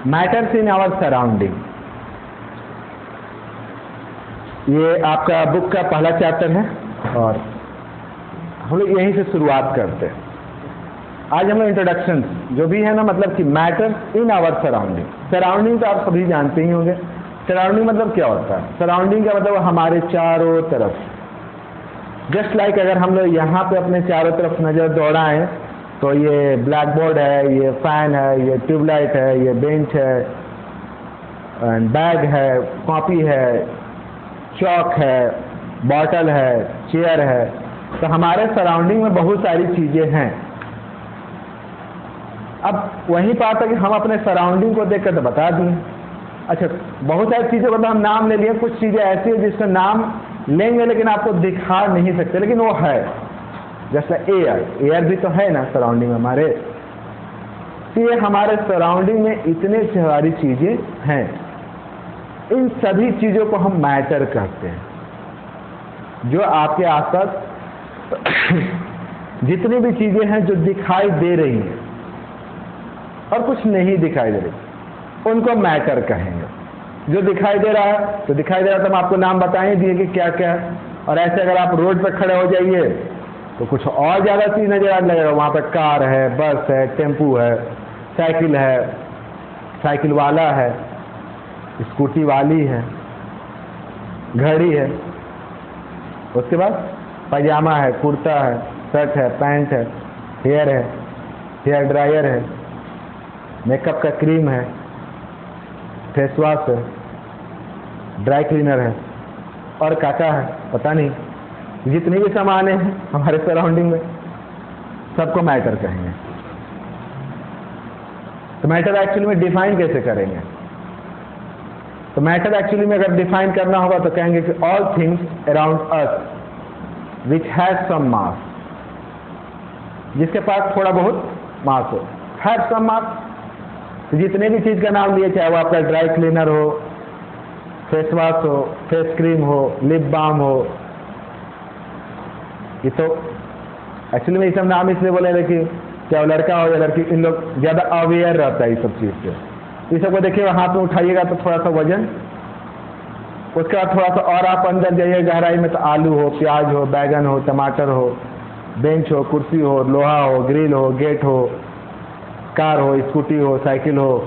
Matters in our surrounding. ये आपका book का पहला चैप्टर है और हम लोग यहीं से शुरुआत करते हैं। आज हम लोग इंट्रोडक्शन जो भी है ना, मतलब कि matters in our surrounding. Surrounding तो आप सभी जानते ही होंगे। सराउंडिंग मतलब क्या होता है? सराउंडिंग का मतलब हमारे चारों तरफ। जस्ट लाइक अगर हम लोग यहाँ पे अपने चारों तरफ नज़र दौड़ाएं तो ये ब्लैक बोर्ड है, ये फैन है, ये ट्यूबलाइट है, ये बेंच है, बैग है, कॉपी है, चौक है, बॉटल है, चेयर है। तो हमारे सराउंडिंग में बहुत सारी चीज़ें हैं। अब वही बात है कि हम अपने सराउंडिंग को देखकर तो बता दिए। अच्छा, बहुत सारी चीज़ों का तो हम नाम ले लिए। कुछ चीज़ें ऐसी है जिसका नाम लेंगे लेकिन आपको दिखा नहीं सकते, लेकिन वो है। जैसे एयर भी तो है ना सराउंडिंग में हमारे। तो ये हमारे सराउंडिंग में इतने सारी चीज़ें हैं। इन सभी चीज़ों को हम मैटर कहते हैं। जो आपके आसपास जितनी भी चीज़ें हैं जो दिखाई दे रही हैं और कुछ नहीं दिखाई दे रही, उनको मैटर कहेंगे। जो दिखाई दे रहा है तो दिखाई दे रहा है, तो हम आपको नाम बताएं दिए कि क्या क्या है। और ऐसे अगर आप रोड पर खड़े हो जाइए तो कुछ और ज़्यादा चीज़ नजर आने लगेगा। वहाँ पर कार है, बस है, टेम्पू है, साइकिल है, साइकिल वाला है, स्कूटी वाली है, घड़ी है, उसके बाद पैजामा है, कुर्ता है, शर्ट है, पैंट है, हेयर है, हेयर ड्रायर है, मेकअप का क्रीम है, फेस वॉश है, ड्राई क्लीनर है और काका है। पता नहीं जितने भी सामान हैं हमारे सराउंडिंग में, सबको मैटर कहेंगे। तो मैटर एक्चुअली में डिफाइन कैसे करेंगे? तो मैटर एक्चुअली में अगर डिफाइन करना होगा तो कहेंगे कि all things around us which has some mass, जिसके पास थोड़ा बहुत मास हो, हैव सम मास। तो जितने भी चीज़ का नाम लिए, चाहे वो आपका ड्राई क्लीनर हो, फेस वॉश हो, फेस क्रीम हो, लिप बाम हो, ये तो एक्चुअली में ये सब नाम इसलिए बोले कि चाहे वो लड़का हो या लड़की, इन लोग ज़्यादा अवेयर रहता है ये सब चीज़ से। ये सबको देखिए, हाथ में उठाइएगा तो थोड़ा सा वजन, उसके बाद थोड़ा सा और आप अंदर जाइए गहराई में तो आलू हो, प्याज हो, बैगन हो, टमाटर हो, बेंच हो, कुर्सी हो, लोहा हो, ग्रिल हो, गेट हो, कार हो, स्कूटी हो, साइकिल हो,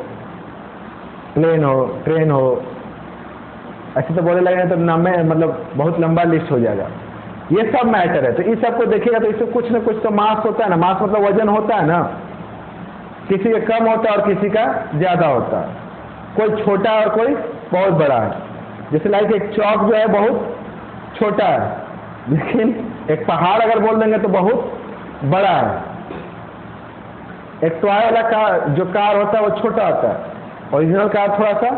प्लेन हो, ट्रेन हो। ऐसे तो बोले लगेंगे तो नाम में मतलब बहुत लंबा लिस्ट हो जाएगा। ये सब मैटर है। तो इस सब को देखिएगा तो इससे कुछ ना कुछ तो मास होता है ना। मास मतलब वजन होता है ना। किसी का कम होता है और किसी का ज़्यादा होता है। कोई छोटा और कोई बहुत बड़ा है। जैसे लाइक एक चौक जो है बहुत छोटा है, लेकिन एक पहाड़ अगर बोल देंगे तो बहुत बड़ा है। एक टॉय वाला कार जो कार होता है वो छोटा होता है, ओरिजिनल कार थोड़ा सा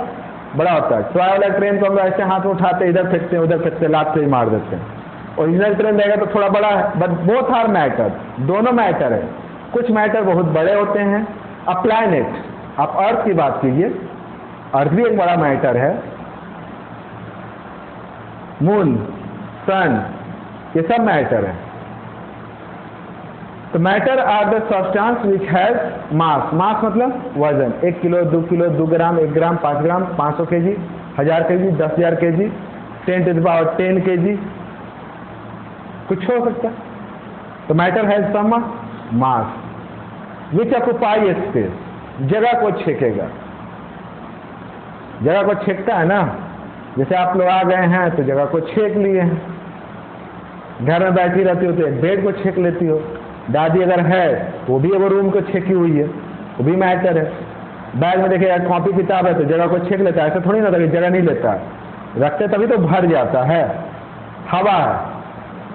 बड़ा होता है। टॉय वाला ट्रेन को हम लोग ऐसे हाथ में उठाते हैं, इधर फेंकते हैं, उधर फेंकते हैं, लात से ही मार देते हैं। ओरिजिनल ट्रेन रहेगा तो थोड़ा बड़ा है, बट बोथ आर मैटर, दोनों मैटर है। कुछ मैटर बहुत बड़े होते हैं। अ प्लैनेट, आप अर्थ की बात कीजिए, अर्थ भी एक बड़ा मैटर है। मून, सन, ये सब मैटर है। तो matter are the substance which has mass. Mass मतलब वजन। 1 kilo, 2 kilo, 2 gram, 1 gram, 5 gram, 500 kg, 1000 kg, 10,000 kg, 10 to the power 10 kg, कुछ हो सकता है। तो matter has some mass which occupy space, जगह को छेकेगा। जगह को छेकता है ना। जैसे आप लोग आ गए हैं तो जगह को छेक लिए हैं। घर में बैठी रहती हो तो एक बेड को छेक लेती हो। दादी अगर है वो भी वो रूम को छेकी हुई है, वो भी मैटर है। बैग में देखिए कॉपी किताब है तो जगह को छेक लेता है। ऐसा थोड़ी ना था कि जगह नहीं लेता है, रखते तभी तो भर जाता है। हवा है,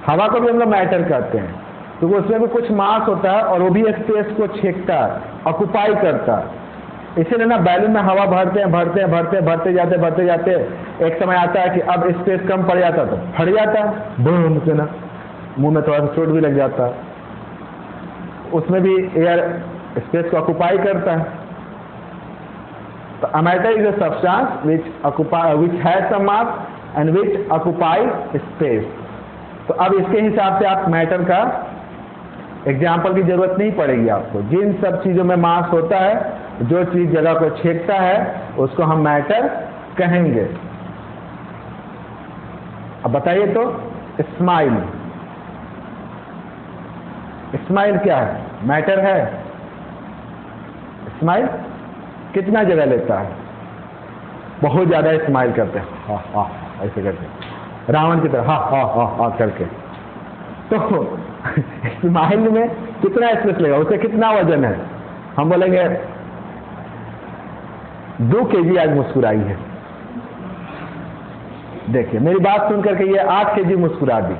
हवा को भी हम लोग मैटर कहते हैं, क्योंकि उसमें भी कुछ मास होता है और वो भी स्पेस को छेकता है, ऑक्युपाई करता है। इसीलिए ना बैलून में हवा भरते हैं, भरते हैं, भरते हैं, भरते जाते एक समय आता है कि अब स्पेस कम पड़ जाता है तो फट जाता है, बूम से ना मुंह में थोड़ा सा चोट भी लग जाता है। उसमें भी एयर स्पेस को ऑक्युपाई करता है। तो matter is a substance which has some mass and which occupy space. तो अब इसके हिसाब से आप मैटर का एग्जाम्पल की जरूरत नहीं पड़ेगी आपको। जिन सब चीज़ों में मास होता है जो चीज जगह को छेदता है उसको हम मैटर कहेंगे। अब बताइए तो, स्माइल, स्माइल क्या है? मैटर है? स्माइल कितना जगह लेता है? बहुत ज्यादा स्माइल करते हैं, हा हा ऐसे करके, रावण की तरह हा हा हा हा करके। तो स्माइल में कितना स्पेस लेगा, उसे कितना वजन है? हम बोलेंगे 2 kg आज मुस्कुराई है। देखिए मेरी बात सुन करके ये 8 kg मुस्कुरा दी,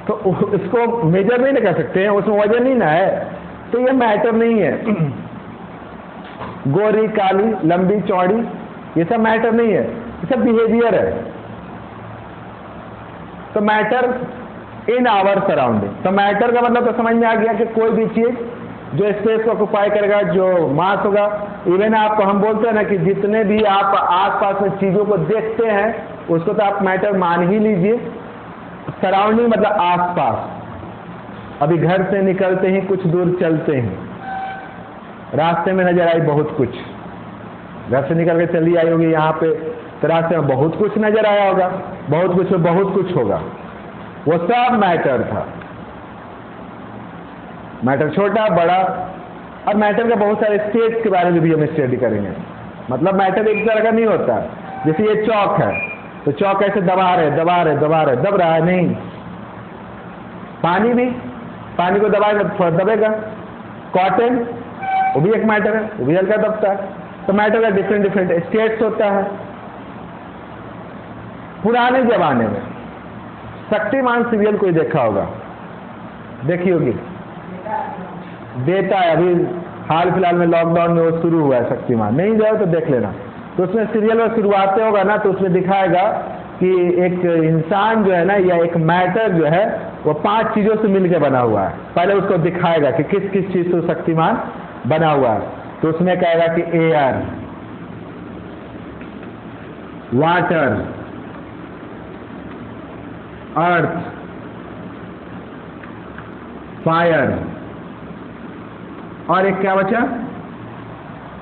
तो इसको मेजर नहीं कर सकते हैं, उसमें वजन ही ना है, तो ये मैटर नहीं है। गोरी काली लंबी चौड़ी ये सब मैटर नहीं है, ये सब बिहेवियर है। तो मैटर इन आवर सराउंडिंग, तो मैटर का मतलब तो समझ में आ गया कि कोई भी चीज जो स्पेस को ऑक्युपाई करेगा, जो मास होगा। इवन आपको हम बोलते हैं ना कि जितने भी आप आसपास में चीजों को देखते हैं उसको तो आप मैटर मान ही लीजिए। सराउंडिंग मतलब आसपास। अभी घर से निकलते ही कुछ दूर चलते हैं, रास्ते में नजर आई बहुत कुछ, घर से निकल के चली आई होगी यहाँ पे, तो रास्ते में बहुत कुछ नजर आया होगा, बहुत कुछ में बहुत कुछ होगा, वो सब मैटर था। मैटर छोटा बड़ा, और मैटर के बहुत सारे स्टेट्स के बारे में भी हम स्टडी करेंगे। मतलब मैटर एक तरह का नहीं होता, जैसे ये चौक है तो चौक ऐसे दबा रहे दब रहा है नहीं। पानी भी, पानी को दबाएगा दबेगा। कॉटन वो भी एक मैटर है, वो भी हल्का दबता है। तो मैटर का डिफरेंट डिफरेंट स्टेट्स होता है। पुराने जमाने में शक्तिमान सीरियल कोई देखा होगा, देखी होगी, देता है, अभी हाल फिलहाल में लॉकडाउन में वो शुरू हुआ है शक्तिमान, नहीं जाओ तो देख लेना। तो उसमें सीरियल में शुरुआत होगा ना, तो उसमें दिखाएगा कि एक इंसान जो है ना, या एक मैटर जो है वो 5 चीजों से मिलकर बना हुआ है। पहले उसको दिखाएगा कि किस किस चीज से शक्तिमान बना हुआ है। तो उसमें कहेगा कि एयर, वाटर, अर्थ, फायर, और एक क्या बचा?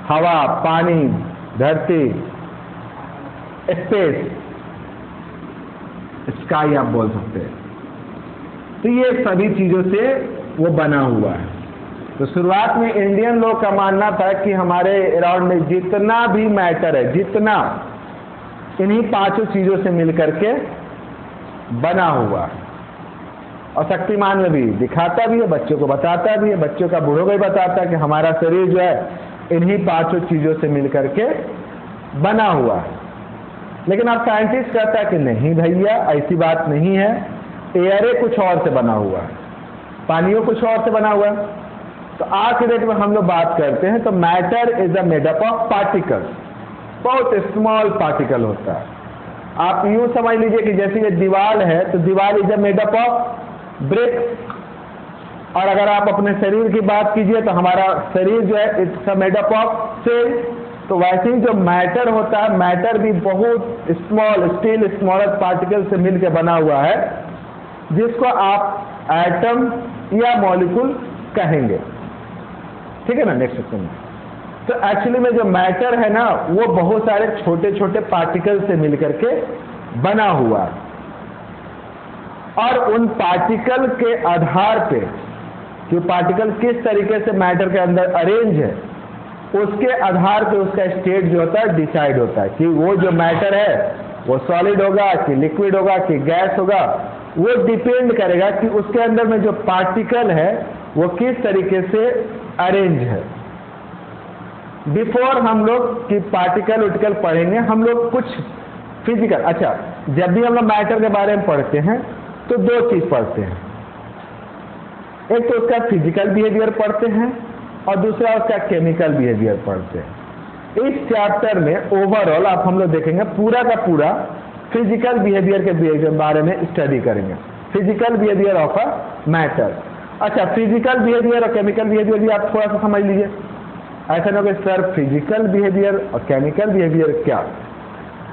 हवा, पानी, धरती, स्पेस, स्काई आप बोल सकते हैं। तो ये सभी चीजों से वो बना हुआ है। तो शुरुआत में इंडियन लोग का मानना था कि हमारे अराउंड में जितना भी मैटर है, जितना, इन्हीं 5 चीजों से मिलकर के बना हुआ है। और शक्तिमान में भी दिखाता भी है, बच्चों को बताता भी है, बच्चों का बूढ़ों को भी बताता है कि हमारा शरीर जो है इन्हीं 5 चीजों से मिलकर के बना हुआ है। लेकिन अब साइंटिस्ट कहता है कि नहीं भैया, ऐसी बात नहीं है, एयर कुछ और से बना हुआ है, पानियों कुछ और से बना हुआ है। तो आज के डेट में हम लोग बात करते हैं तो matter is a made up of particles, बहुत स्मॉल पार्टिकल होता है। आप यूं समझ लीजिए कि जैसे ये दीवार है तो दीवार is a made up of BRICS, और अगर आप अपने शरीर की बात कीजिए तो हमारा शरीर जो है it's a made up of cell. तो वैसे ही जो मैटर होता है, मैटर भी बहुत स्मॉल, स्टिल स्मॉलर पार्टिकल से मिलकर बना हुआ है, जिसको आप एटम या मॉलिक्यूल कहेंगे। ठीक है ना? नेक्स्ट क्वेश्चन में तो एक्चुअली में जो मैटर है ना, वो बहुत सारे छोटे छोटे पार्टिकल से मिलकर के बना हुआ है, और उन पार्टिकल के आधार पे कि पार्टिकल किस तरीके से मैटर के अंदर अरेंज है, उसके आधार पे उसका स्टेट जो होता है डिसाइड होता है कि वो जो मैटर है वो सॉलिड होगा कि लिक्विड होगा कि गैस होगा। वो डिपेंड करेगा कि उसके अंदर में जो पार्टिकल है वो किस तरीके से अरेंज है। बिफोर हम लोग की पार्टिकल उटिकल पढ़ेंगे, हम लोग कुछ फिजिकल, अच्छा जब भी हम लोग मैटर के बारे में पढ़ते हैं तो 2 चीज पढ़ते हैं, एक तो उसका फिजिकल बिहेवियर पढ़ते हैं और दूसरा उसका केमिकल बिहेवियर पढ़ते हैं। इस चैप्टर में ओवरऑल आप हम लोग देखेंगे पूरा का पूरा फिजिकल बिहेवियर के बारे में स्टडी करेंगे, physical behaviour of a matter. अच्छा, फिजिकल बिहेवियर और केमिकल बिहेवियर भी आप थोड़ा सा समझ लीजिए। ऐसा ना कि सर फिजिकल बिहेवियर और केमिकल बिहेवियर क्या?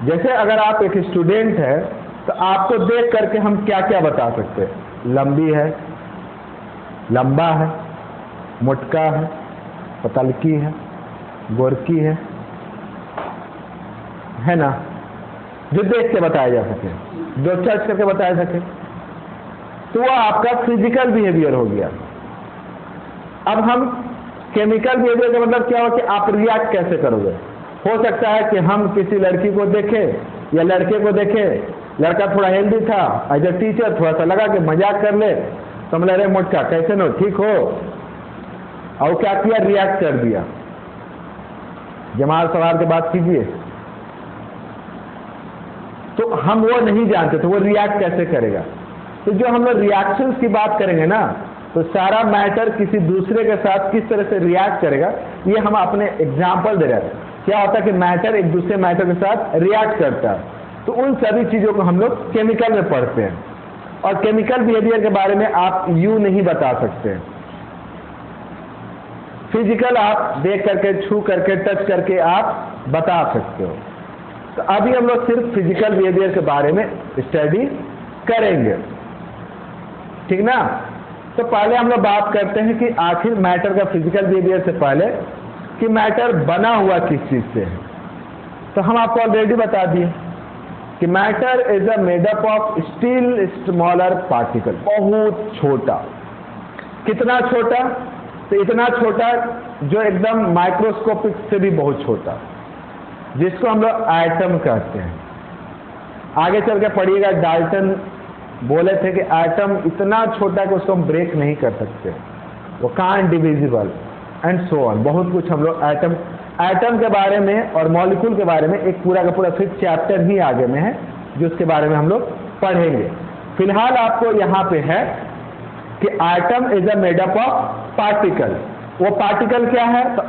जैसे अगर आप एक स्टूडेंट है तो आपको देख करके हम क्या क्या बता सकते हैं? लंबी है, लंबा है, मोटका है, पतलकी है, गोरकी है ना, जो देख के बताया जा सके, जो सर्च करके बताया सके, तो वो आपका फिजिकल बिहेवियर हो गया। अब हम केमिकल बिहेवियर का मतलब क्या हो कि आप रिएक्ट कैसे करोगे। हो सकता है कि हम किसी लड़की को देखें या लड़के को देखें, लड़का थोड़ा हेल्दी था, एज ए टीचर थोड़ा सा लगा कि मजाक कर ले, तो हम अरे मोटका कैसे नो, ठीक हो, और क्या किया, रिएक्ट कर दिया। जमाल सवार के बात कीजिए, तो हम वो नहीं जानते तो वो रिएक्ट कैसे करेगा। तो जो हम लोग रिएक्शंस की बात करेंगे ना, तो सारा मैटर किसी दूसरे के साथ किस तरह से रिएक्ट करेगा, ये हम अपने एग्जाम्पल दे रहे हैं। क्या होता है कि मैटर एक दूसरे मैटर के साथ रिएक्ट करता है, तो उन सभी चीजों को हम लोग केमिकल में पढ़ते हैं। और केमिकल बिहेवियर के बारे में आप यूं नहीं बता सकते। फिजिकल आप देख करके, छू करके, टच करके आप बता सकते हो। तो अभी हम लोग सिर्फ फिजिकल बिहेवियर के बारे में स्टडी करेंगे, ठीक ना। तो पहले हम लोग बात करते हैं कि आखिर मैटर का फिजिकल बिहेवियर से पहले कि मैटर बना हुआ किस चीज से है। तो हम आपको ऑलरेडी बता दिए कि matter is a made up of still smaller particle, बहुत छोटा। कितना छोटा, तो इतना छोटा जो एकदम माइक्रोस्कोपिक से भी बहुत छोटा, जिसको हम लोग एटम कहते हैं। आगे चल के पढ़िएगा, डाल्टन बोले थे कि एटम इतना छोटा कि उसको हम ब्रेक नहीं कर सकते, वो can't divisible and so on. बहुत कुछ हम लोग एटम के बारे में और मॉलिक्यूल के बारे में एक पूरा का पूरा फिर चैप्टर ही आगे में है, जो उसके बारे में हम लोग पढ़ेंगे। फिलहाल आपको यहाँ पे है कि atom is a made up of particle. वो पार्टिकल क्या है, तो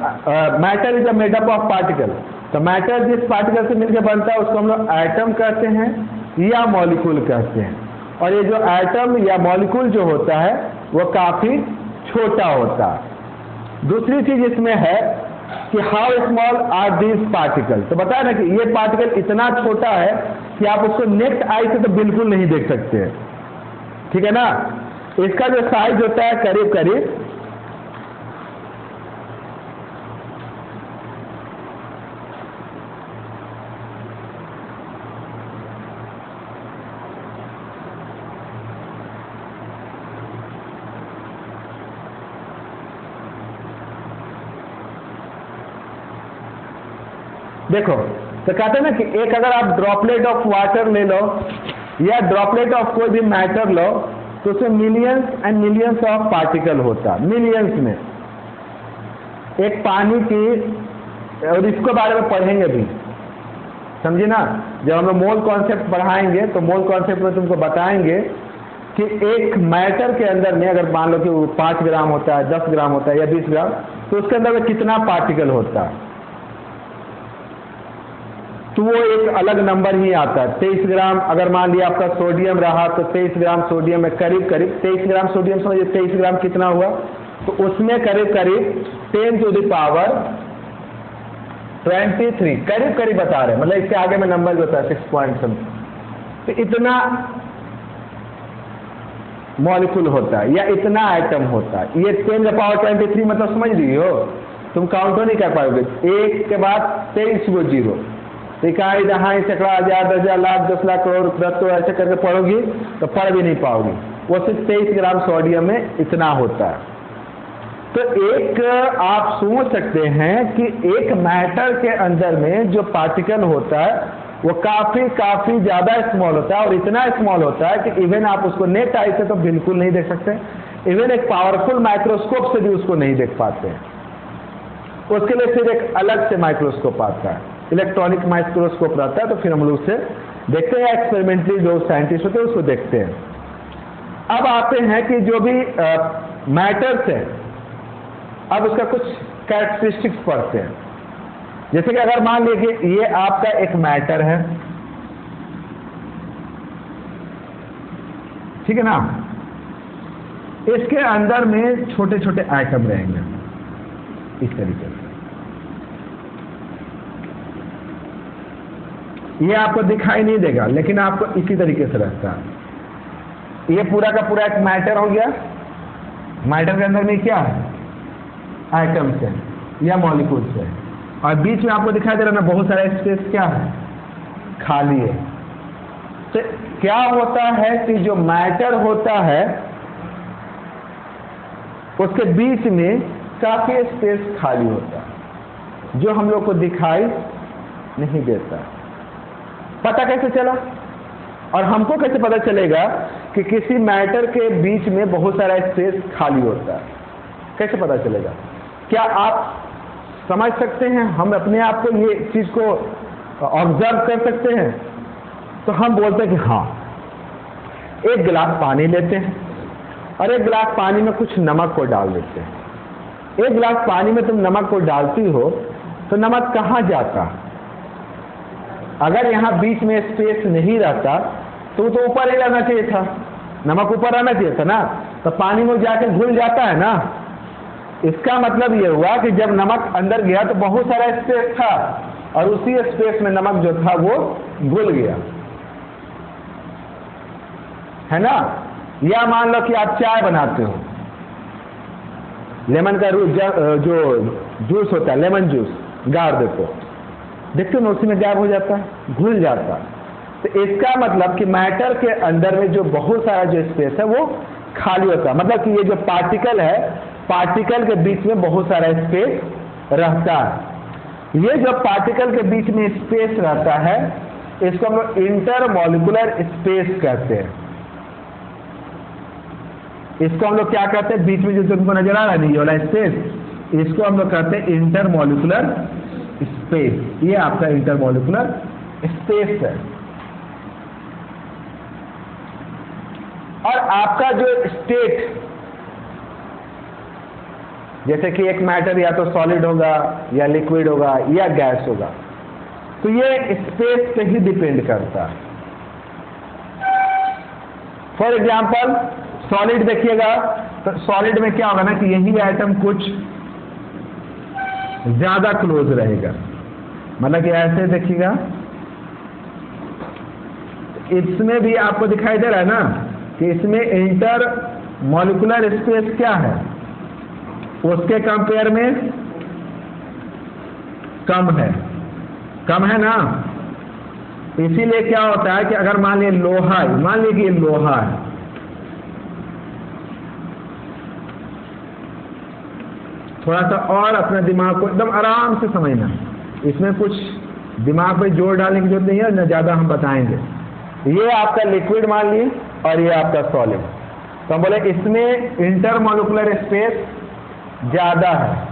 matter is a made up of particle. तो मैटर जिस पार्टिकल से मिलकर बनता है उसको हम लोग एटम कहते हैं या मॉलिक्यूल कहते हैं। और ये जो एटम या मॉलिक्यूल जो होता है वो काफी छोटा होता है। दूसरी चीज इसमें है कि how small are these particle. तो बताया ना कि ये पार्टिकल इतना छोटा है कि आप उसको नेक्स्ट आई से तो बिल्कुल नहीं देख सकते, ठीक है ना। इसका जो साइज होता है करीब करीब देखो, तो कहते हैं ना कि एक अगर आप ड्रॉपलेट ऑफ वाटर ले लो या ड्रॉपलेट ऑफ कोई भी मैटर लो, तो उसमें millions and millions of particle होता है, मिलियंस में। एक पानी की, और इसके बारे में पढ़ेंगे भी, समझे ना। जब हम लोग मोल कॉन्सेप्ट पढ़ाएंगे तो मोल कॉन्सेप्ट में तुमको बताएंगे कि एक मैटर के अंदर में अगर मान लो कि 5 ग्राम होता है, 10 ग्राम होता है या 20 ग्राम, तो उसके अंदर में कितना पार्टिकल होता है, तो वो एक अलग नंबर ही आता है। 23 ग्राम अगर मान लिया आपका सोडियम रहा, तो 23 ग्राम सोडियम में करीब करीब 23 ग्राम सोडियम, समझिए 23 ग्राम कितना हुआ, तो उसमें करीब करीब 10 to the power 23 करीब करीब बता रहे हैं। मतलब इसके आगे में नंबर जो होता है 6 पॉइंट समथिंग, तो इतना मॉलिक्यूल होता है या इतना आइटम होता है। ये 10 to the power 23 मतलब समझ रही हो, तुम काउंट नहीं कर पाओगे। एक के बाद 23 गो जीरो, इकाई दहाई सैकड़ा हजार 10,000 लाख 10 लाख करोड़ तो ऐसे करके पढ़ोगी तो पढ़ भी नहीं पाओगी। वो सिर्फ 23 ग्राम सोडियम में इतना होता है। तो एक आप सोच सकते हैं कि एक मैटर के अंदर में जो पार्टिकल होता है वो काफी ज्यादा स्मॉल होता है, और इतना स्मॉल होता है कि इवन आप उसको नेट आई से तो बिल्कुल नहीं देख सकते, इवन एक पावरफुल माइक्रोस्कोप से भी उसको नहीं देख पाते हैं। उसके लिए फिर एक अलग से माइक्रोस्कोप आता है, इलेक्ट्रॉनिक माइक्रोस्कोप रहता है, तो फिर हम लोग उसे देखते हैं, एक्सपेरिमेंटली जो साइंटिस्ट होते हैं उसको देखते हैं। अब आते हैं कि जो भी मैटर्स है, अब उसका कुछ कैरेक्टरिस्टिक्स पढ़ते हैं। जैसे कि अगर मान लीजिए ये आपका एक मैटर है, ठीक है ना, इसके अंदर में छोटे छोटे आइटम रहेंगे इस तरीके से। ये आपको दिखाई नहीं देगा, लेकिन आपको इसी तरीके से रहता है। ये पूरा का पूरा एक मैटर हो गया। मैटर के अंदर में क्या है, आइटम्स हैं। या मॉलिक्यूल्स है, और बीच में आपको दिखाई दे रहा है ना बहुत सारा स्पेस क्या है, खाली है। तो क्या होता है कि जो मैटर होता है उसके बीच में काफी स्पेस खाली होता है जो हम लोग को दिखाई नहीं देता। पता कैसे चला, और हमको कैसे पता चलेगा कि किसी मैटर के बीच में बहुत सारा स्पेस खाली होता है? कैसे पता चलेगा? क्या आप समझ सकते हैं? हम अपने आप को ये चीज को ऑब्जर्व कर सकते हैं? तो हम बोलते हैं कि हाँ, एक गिलास पानी लेते हैं और एक गिलास पानी में कुछ नमक को डाल देते हैं। एक गिलास पानी में तुम नमक को डालती हो तो नमक कहाँ जाता? अगर यहाँ बीच में स्पेस नहीं रहता तो ऊपर ही रहना चाहिए था, नमक ऊपर रहना चाहिए था ना, तो पानी में जाके घुल जाता है ना। इसका मतलब ये हुआ कि जब नमक अंदर गया तो बहुत सारा स्पेस था और उसी स्पेस में नमक जो था वो घुल गया, है ना। या मान लो कि आप चाय बनाते हो, लेमन का जो जूस होता है, लेमन जूस गाड़ देते हो, देखते हो ना उसी में गैप हो जाता है, घुल जाता है। तो इसका मतलब कि मैटर के अंदर में जो बहुत सारा जो स्पेस है वो खाली होता है। मतलब कि ये जो पार्टिकल है, पार्टिकल के बीच में बहुत सारा स्पेस रहता है। ये जो पार्टिकल के बीच में स्पेस रहता है इसको हम लोग इंटरमॉलिक्यूलर स्पेस कहते हैं। इसको हम लोग क्या कहते हैं? बीच में जो तुमको नजर आ रहा है ये वाला स्पेस, इसको हम लोग कहते हैं इंटरमॉलिक्यूलर स्पेस। ये आपका इंटरमॉलिक्यूलर स्पेस है। और आपका जो स्टेट, जैसे कि एक मैटर या तो सॉलिड होगा या लिक्विड होगा या गैस होगा, तो ये स्पेस पे ही डिपेंड करता है। फॉर एग्जाम्पल सॉलिड देखिएगा तो सॉलिड में क्या होगा ना कि यही आइटम कुछ ज्यादा क्लोज रहेगा। मतलब कि ऐसे देखिएगा, इसमें भी आपको दिखाई दे रहा है ना कि इसमें इंटर मॉलिक्यूलर स्पेस क्या है, उसके कंपेयर में कम है ना। इसीलिए क्या होता है कि अगर मान लीजिए लोहा, मान लीजिए कि ये लोहा है, थोड़ा सा और अपने दिमाग को एकदम आराम से समझना, इसमें कुछ दिमाग पे जोर डालने की जरूरत नहीं है, न ज्यादा हम बताएंगे। ये आपका लिक्विड मान लिए और ये आपका सॉलिड, तो हम बोले इसमें इंटरमॉलिक्यूलर स्पेस ज्यादा है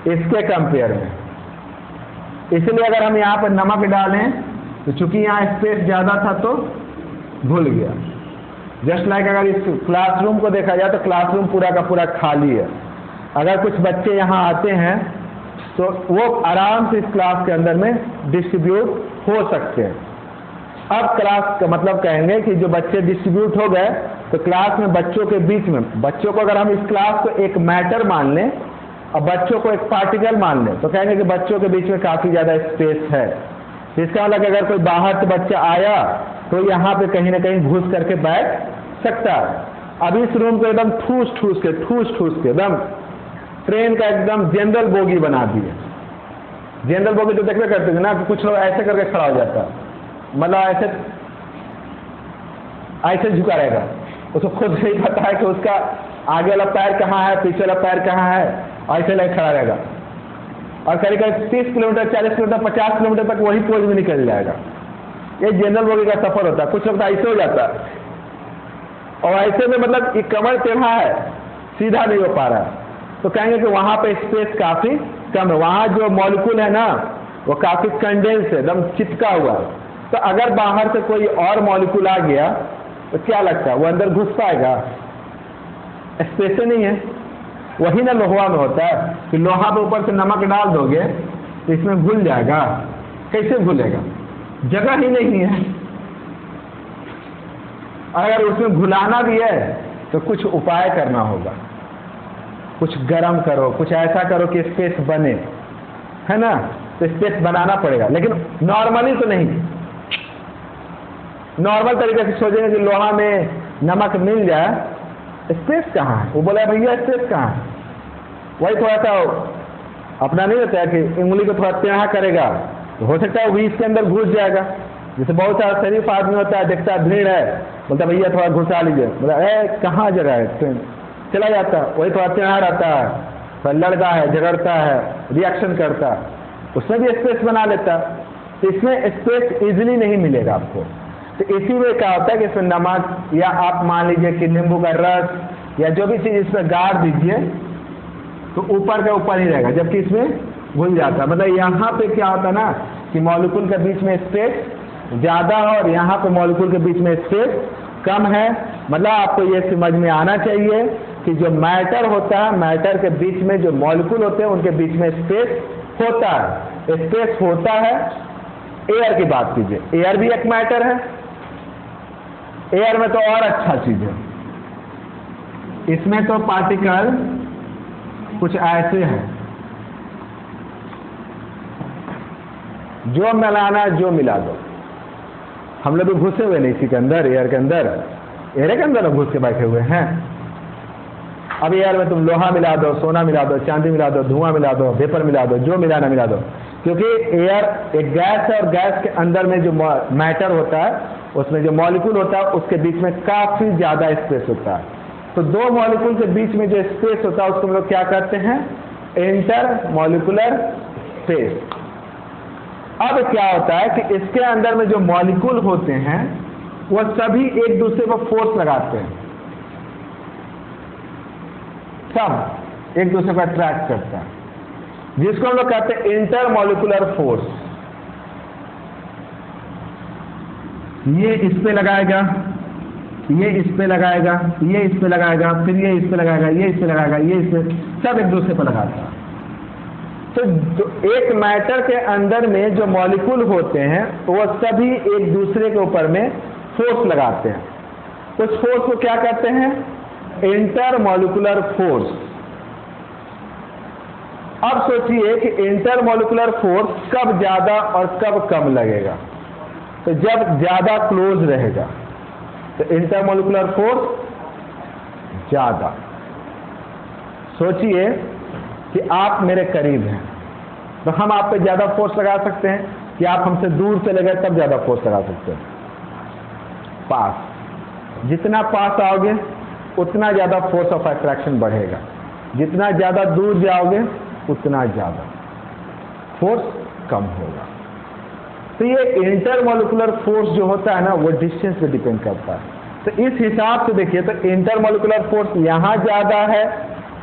इसके कंपेयर में। इसलिए अगर हम यहाँ पर नमक डालें तो चूंकि यहाँ स्पेस ज्यादा था तो घुल गया। जस्ट लाइक अगर इस क्लासरूम को देखा जाए तो क्लासरूम पूरा का पूरा खाली है। अगर कुछ बच्चे यहाँ आते हैं तो वो आराम से इस क्लास के अंदर में डिस्ट्रीब्यूट हो सकते हैं। अब क्लास का मतलब कहेंगे कि जो बच्चे डिस्ट्रीब्यूट हो गए तो क्लास में बच्चों के बीच में, बच्चों को अगर हम इस क्लास को एक मैटर मान लें और बच्चों को एक पार्टिकल मान लें तो कहेंगे कि बच्चों के बीच में काफी ज्यादा स्पेस है। इसका मतलब अगर कोई बाहर से बच्चा आया तो यहाँ पे कहीं ना कहीं घुस करके बैठ सकता है। अब इस रूम को एकदम ठूस ठूस के एकदम ट्रेन का एकदम जनरल बोगी बना दिए। जनरल बोगी तो देखते करते थे ना कि कुछ लोग ऐसे करके खड़ा हो जाता, मतलब ऐसे झुका रहेगा, उसको खुद नहीं पता है कि उसका आगे वाला पैर कहाँ है, पीछे वाला पैर कहाँ है, ऐसे लगे खड़ा रहेगा। और करीब 30 किलोमीटर, 40 किलोमीटर, 50 किलोमीटर तक वही पोज में निकल जाएगा। ये जनरल बोगी का सफर होता है। कुछ लोग ऐसे हो जाता है और ऐसे में मतलब ये कमर टेढ़ा है, सीधा नहीं हो पा रहा है, तो कहेंगे कि वहां पे स्पेस काफी कम है, वहां जो मॉलिक्यूल है ना वो काफी कंडेंस है, एकदम चिपका हुआ है। तो अगर बाहर से कोई और मॉलिक्यूल आ गया तो क्या लगता है वो अंदर घुस पाएगा? स्पेस नहीं है। वही ना लोहा में होता है कि लोहा पे ऊपर से नमक डाल दोगे तो इसमें घुल जाएगा। कैसे घुलेगा? जगह ही नहीं है। अगर उसमें घुलाना भी है तो कुछ उपाय करना होगा, कुछ गर्म करो, कुछ ऐसा करो कि स्पेस बने, है ना। तो स्पेस बनाना पड़ेगा, लेकिन नॉर्मली तो नहीं। नॉर्मल तरीके से सोचेंगे कि लोहा में नमक मिल जाए, स्पेस कहाँ है? वो बोला भैया स्पेस कहाँ है? वही थोड़ा सा अपना नहीं होता है कि उंगली को थोड़ा टेढ़ा करेगा तो हो सकता है वो इसके अंदर घुस जाएगा। जैसे बहुत सारा शरीफ आदमी होता है, देखता है भीड़ है, बोलता है भैया थोड़ा घुसा लीजिए, बोला कहाँ जगह है, चला जाता है। वही थोड़ा टेढ़ा रहता है, थोड़ा लड़ता है, झगड़ता है, रिएक्शन करता है, उसमें भी स्पेस बना लेता है। तो इसमें स्पेस इजीली नहीं मिलेगा आपको। तो इसी में क्या होता है कि इसमें नमक या आप मान लीजिए कि नींबू का रस या जो भी चीज़ इस पर गाड़ दीजिए तो ऊपर के ऊपर ही रहेगा, जबकि इसमें घुल जाता है। मतलब यहाँ पे क्या होता है ना कि मॉलिक्यूल के बीच में स्पेस ज़्यादा है और यहाँ पे मॉलिक्यूल के बीच में स्पेस कम है। मतलब आपको ये समझ में आना चाहिए कि जो मैटर होता है, मैटर के बीच में जो मॉलिक्यूल होते हैं उनके बीच में स्पेस होता है। स्पेस होता है। एयर की बात कीजिए, एयर भी एक मैटर है। एयर में तो और अच्छा चीज है, इसमें तो पार्टिकल कुछ ऐसे हैं जो मिलाना जो मिला दो। हम लोग भी घुसे हुए नहीं इसी के अंदर, एयर के अंदर, एयर के अंदर घुस के बैठे हुए हैं। अब एयर में तुम लोहा मिला दो, सोना मिला दो, चांदी मिला दो, धुआं मिला दो, वेपर मिला दो, जो मिलाना मिला दो, क्योंकि एयर एक गैस है और गैस के अंदर में जो मैटर होता है, उसमें जो मॉलिक्यूल होता है उसके बीच में काफी ज्यादा स्पेस होता है। तो दो मॉलिक्यूल के बीच में जो स्पेस होता है उसको हम लोग क्या कहते हैं, इंटर मॉलिक्यूलर स्पेस। अब क्या होता है कि इसके अंदर में जो मॉलिक्यूल होते हैं वो सभी एक दूसरे को फोर्स लगाते हैं, सब एक दूसरे को अट्रैक्ट करता है, जिसको हम लोग कहते हैं इंटर मॉलिक्यूलर फोर्स। ये इस पे लगाएगा, ये इस पे लगाएगा, ये इस पे लगाएगा, फिर ये इस पे लगाएगा, ये इस पे लगाएगा, ये इस पे, सब एक दूसरे पर लगाता है। तो एक मैटर के अंदर में जो मॉलिक्यूल होते हैं वो सभी एक दूसरे के ऊपर में फोर्स लगाते हैं। उस फोर्स को क्या कहते हैं, इंटर मॉलिक्यूलर फोर्स। अब सोचिए कि इंटर मॉलिक्यूलर फोर्स कब ज्यादा और कब कम लगेगा। तो जब ज्यादा क्लोज रहेगा तो इंटर मॉलिक्यूलर फोर्स ज्यादा। सोचिए कि आप मेरे करीब हैं तो हम आप पे ज्यादा फोर्स लगा सकते हैं, कि आप हमसे दूर चले गए तब ज्यादा फोर्स लगा सकते हैं। पास, जितना पास आओगे उतना ज्यादा फोर्स ऑफ अट्रैक्शन बढ़ेगा, जितना ज्यादा दूर जाओगे उतना ज्यादा फोर्स कम होगा। तो ये इंटर मॉलिक्यूलर फोर्स जो होता है ना वो डिस्टेंस पे डिपेंड करता है। तो इस हिसाब से देखिए तो इंटर मॉलिक्यूलर फोर्स यहां ज्यादा है,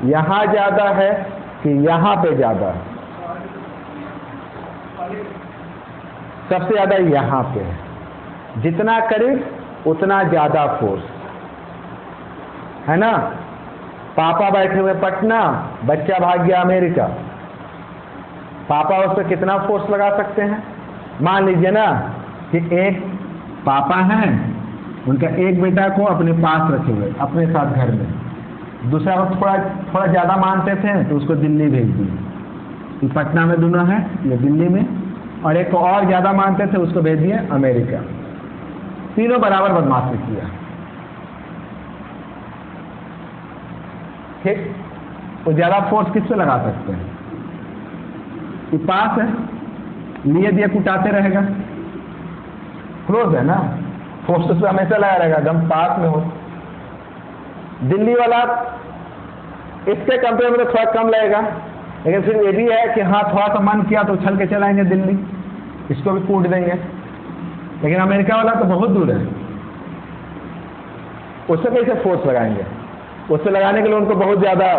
यहां ज्यादा है कि यहां पे ज्यादा है, सबसे ज्यादा यहां पे है। जितना करीब उतना ज्यादा फोर्स है ना। पापा बैठे हुए पटना, बच्चा भाग गया अमेरिका, पापा उस पर कितना फोर्स लगा सकते हैं। मान लीजिए ना कि एक पापा हैं, उनका एक बेटा को अपने पास रखे हुए अपने साथ घर में, दूसरा को थोड़ा ज्यादा मानते थे तो उसको दिल्ली भेज दिए कि पटना में दोनों है, ये दिल्ली में, और एक को और ज्यादा मानते थे उसको भेज दिए अमेरिका। तीनों बराबर बदमाशी किया, ठीक। तो ज्यादा फोर्स किस पे लगा सकते हैं, कि पास है, लिए दिए कुटाते रहेगा, क्लोज है ना, फोर्स तो हमेशा लगा रहेगा, एकदम पास में हो। दिल्ली वाला इसके कंपेयर में तो थोड़ा कम लगेगा, लेकिन फिर ये भी है कि हाँ थोड़ा सा मन किया तो उछल के चलाएंगे दिल्ली, इसको भी कूट देंगे। लेकिन अमेरिका वाला तो बहुत दूर है, उससे कैसे फोर्स लगाएंगे, उससे लगाने के लिए उनको बहुत ज्यादा।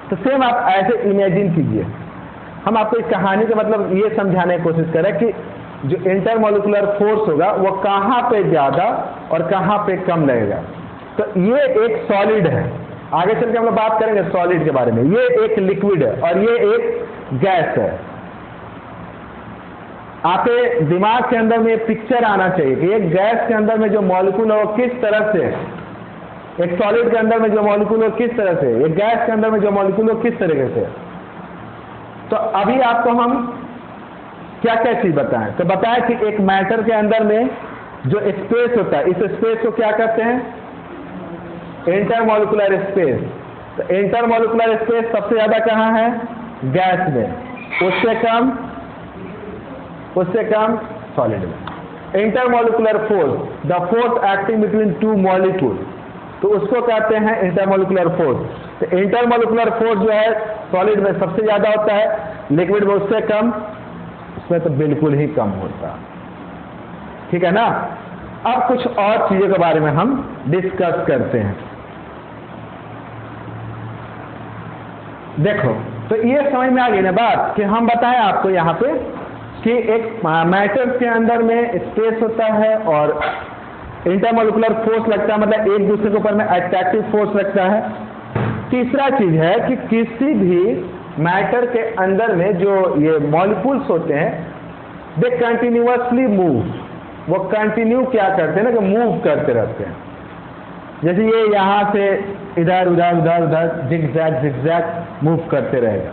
तो सेम आप ऐसे इमेजिन कीजिए। हम आपको इस कहानी का मतलब ये समझाने की कोशिश करें कि जो इंटरमॉलिक्यूलर फोर्स होगा वो कहाँ पे ज्यादा और कहाँ पे कम लगेगा। तो ये एक सॉलिड है, आगे चल के हम लोग बात करेंगे सॉलिड के बारे में। ये एक लिक्विड है और ये एक गैस है। आपके दिमाग के अंदर में पिक्चर आना चाहिए कि एक गैस के अंदर में जो मॉलिक्यूल है वो किस तरह से, एक सॉलिड के अंदर में जो मॉलिक्यूल है किस तरह से, एक गैस के अंदर में जो मॉलिक्यूल है किस तरीके से। तो अभी आपको हम क्या क्या चीज बताएं, तो बताएं कि एक मैटर के अंदर में जो स्पेस होता है, इस स्पेस को क्या कहते हैं, इंटरमॉलिक्यूलर स्पेस। तो इंटरमोलिकुलर स्पेस सबसे ज्यादा कहाँ है? गैस में, उससे कम सॉलिड में। Intermolecular force, the force acting between two molecule, तो उसको कहते हैं इंटरमोलिकुलर फोर्स। तो इंटरमोलिकुलर फोर्स जो है सॉलिड में सबसे ज्यादा होता है, लिक्विड में उससे कम, उसमें तो बिल्कुल ही कम होता। ठीक है ना? अब कुछ और चीजों के बारे में हम डिस्कस करते हैं। देखो, तो ये समझ में आ गई ना बात कि हम बताएं आपको यहाँ पे कि एक मैटर के अंदर में स्पेस होता है और इंटरमोलिकुलर फोर्स लगता है, मतलब एक दूसरे के ऊपर में अट्रैक्टिव फोर्स लगता है। तीसरा चीज है कि किसी भी मैटर के अंदर में जो ये मॉलिक्यूल्स होते हैं, दे कंटिन्यूअसली मूव, वो कंटिन्यू क्या करते हैं ना, कि मूव करते रहते हैं। जैसे ये यहाँ से इधर उधर उधर उधर जिगजैग मूव करते रहेगा,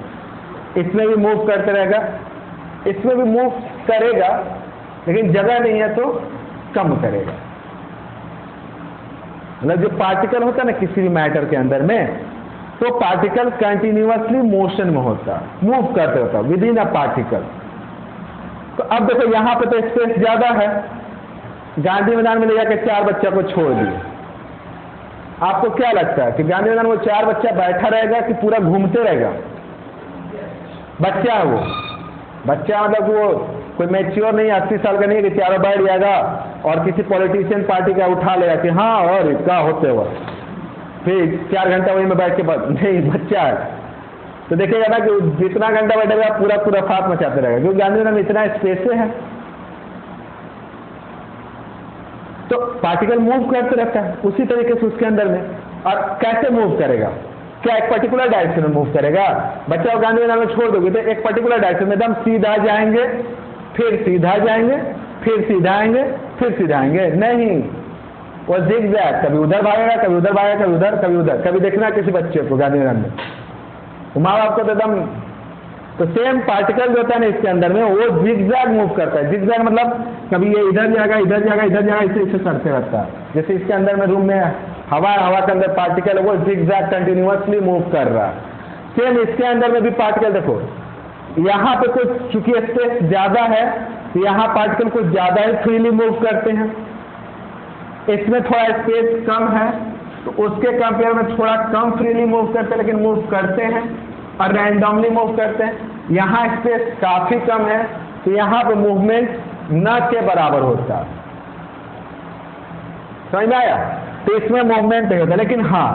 इसमें भी मूव करते रहेगा, इसमें भी मूव करेगा, लेकिन जगह नहीं है तो कम करेगा। मतलब जो पार्टिकल होता है ना किसी भी मैटर के अंदर में, तो पार्टिकल कंटिन्यूअसली मोशन में होता, मूव करते रहता विद इन अ पार्टिकल। तो अब देखो यहाँ पे तो स्पेस ज्यादा है, गांधी मैदान में ले जाकर 4 बच्चा को छोड़ दिए, आपको क्या लगता है कि गांधी मैदान में 4 बच्चा बैठा रहेगा कि पूरा घूमते रहेगा? बच्चा है वो, बच्चा मतलब वो कोई मैच्योर नहीं, 80 साल का नहीं है कि चारों बैठ जाएगा और किसी पॉलिटिशियन पार्टी का उठा लेगा कि हाँ और क्या होते हुआ फिर 4 घंटा वहीं में बैठ के नहीं, बच्चा है तो देखिएगा ना कि जितना घंटा बैठेगा पूरा पूरा फात मचाते रहेगा, क्योंकि गांधी मैदान में इतना स्पेस है। तो पार्टिकल मूव करते रहता है उसी तरीके से उसके अंदर में। और कैसे मूव करेगा? क्या एक पर्टिकुलर डायरेक्शन में मूव करेगा? बच्चा को गांधी मैदान में छोड़ दोगे तो एक पर्टिकुलर डायरेक्शन में एकदम सीधा जाएंगे, फिर सीधा जाएंगे, फिर सीधा आएंगे, फिर सीधा आएंगे? नहीं, वो जिगजैग, कभी उधर भागेगा, कभी उधर भागेगा, कभी उधर, कभी उधर। कभी देखना किसी बच्चे को गांधी मैदान में, तो माँ बाप को तो एकदम, तो सेम पार्टिकल जो होता है ना इसके अंदर में, वो जिगजैग मूव करता है। जिगजैग मतलब कभी ये इधर जाएगा, इधर जाएगा, इधर जाएगा, इसे करते रहता है। जैसे इसके अंदर में रूम में हवा के अंदर पार्टिकल है, वो जिगजैग कंटिन्यूअसली मूव कर रहा है। सेम इसके अंदर में भी पार्टिकल, देखो यहाँ पे कुछ चूंकि स्पेस ज्यादा है तो यहाँ पार्टिकल कुछ ज्यादा ही फ्रीली मूव करते हैं, इसमें थोड़ा स्पेस कम है तो उसके कंपेयर में थोड़ा कम फ्रीली मूव करते हैं, लेकिन मूव करते हैं और रैंडमली मूव करते हैं। यहाँ स्पेस काफी कम है तो यहाँ पे मूवमेंट न के बराबर होता है। समझ में आया? तो इसमें मूवमेंट नहीं होता, लेकिन हाँ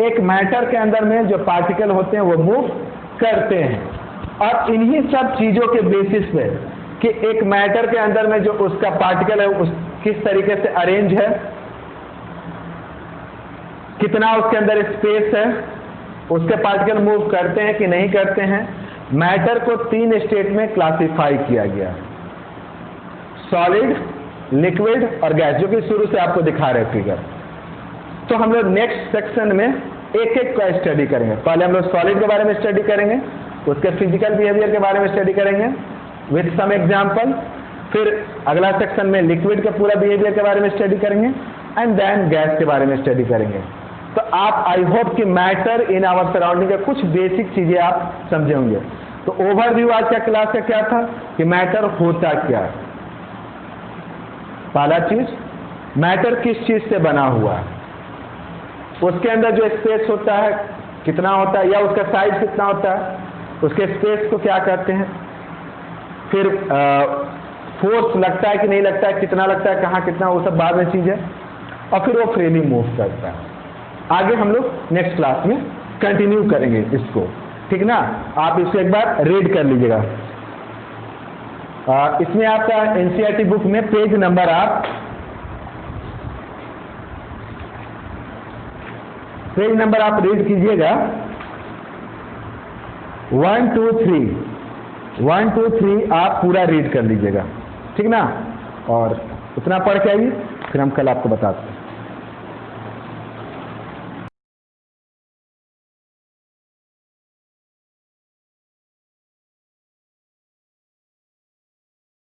एक मैटर के अंदर में जो पार्टिकल होते हैं वो मूव करते हैं। और इन्हीं सब चीजों के बेसिस पे कि एक मैटर के अंदर में जो उसका पार्टिकल है उस किस तरीके से अरेंज है, कितना उसके अंदर स्पेस है, उसके पार्टिकल मूव करते हैं कि नहीं करते हैं। मैटर को 3 स्टेट में क्लासिफाई किया गया, सॉलिड, लिक्विड और गैस, जो कि शुरू से आपको दिखा रहे फिगर। तो हम लोग नेक्स्ट सेक्शन में एक एक का स्टडी करेंगे। पहले हम लोग सॉलिड के बारे में स्टडी करेंगे, उसके फिजिकल बिहेवियर के बारे में स्टडी करेंगे विद सम एग्जांपल। फिर अगला सेक्शन में लिक्विड के पूरा बिहेवियर के बारे में स्टडी करेंगे एंड देन गैस के बारे में स्टडी करेंगे। तो आप आई होप कि मैटर इन आवर सराउंडिंग के कुछ बेसिक चीजें आप समझे होंगे। तो ओवरव्यू आज का क्लास का क्या था कि मैटर होता क्या है। पहला चीज, मैटर किस चीज से बना हुआ है, उसके अंदर जो स्पेस होता है कितना होता है या उसका साइज कितना होता है, उसके स्पेस को क्या कहते हैं। फिर फोर्स लगता है कि नहीं लगता है, कितना लगता है, कहाँ कितना, वो सब बाद में चीज है। और फिर वो फ्रीली मूव करता है। आगे हम लोग नेक्स्ट क्लास में कंटिन्यू करेंगे इसको, ठीक ना। आप इसको एक बार रीड कर लीजिएगा। इसमें आपका एनसीईआरटी बुक में पेज नंबर आप रीड कीजिएगा 1 2 3 आप पूरा रीड कर लीजिएगा, ठीक ना। और उतना पढ़ के आइए, फिर हम कल आपको बताते हैं।